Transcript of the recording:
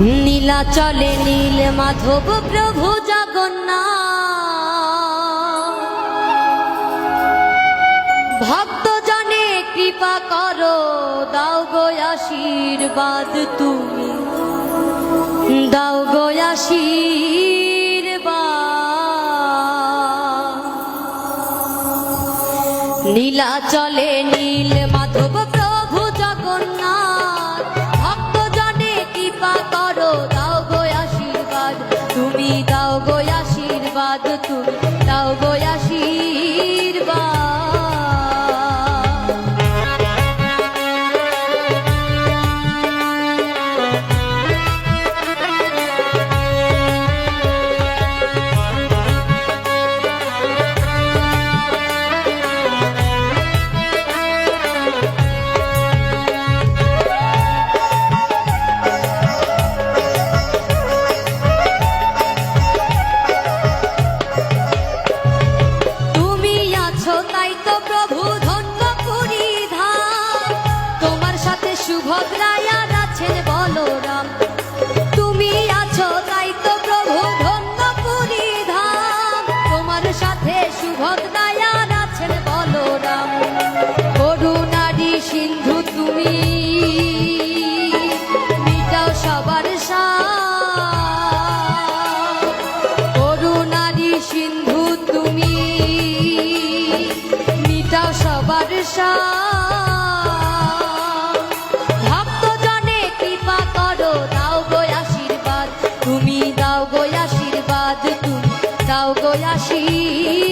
নীলাচলে নীল মাধব প্রভু জগন্নাথ, ভক্ত জনে কৃপা করো, দাও গো আশীর্বাদ, তুমি দাও গো আশীর্বাদ। নীলাচলে নীল মাধব প্রভু জগন্নাথ, ভক্ত জনে কৃপা করো, দাও গো আশীর্বাদ, তুমি দাও গো আশীর্বাদ, তুমি দাও গো আশীর্বাদ। সুভদ্রায়া আছেন বলরাম, তুমি আছো তাই তো প্রভু ধন্য পুরী ধাম, তোমার সাথে সুভদ্রায়া আছেন বলরাম। করুণারি সিন্ধু তুমি, মিটাও সবার সাথ, করুণারি সিন্ধু তুমি, মিটাও সবার সাথ। তুমি দাও গো আশীর্বাদ, তুমি দাও গো আশীর্বাদ।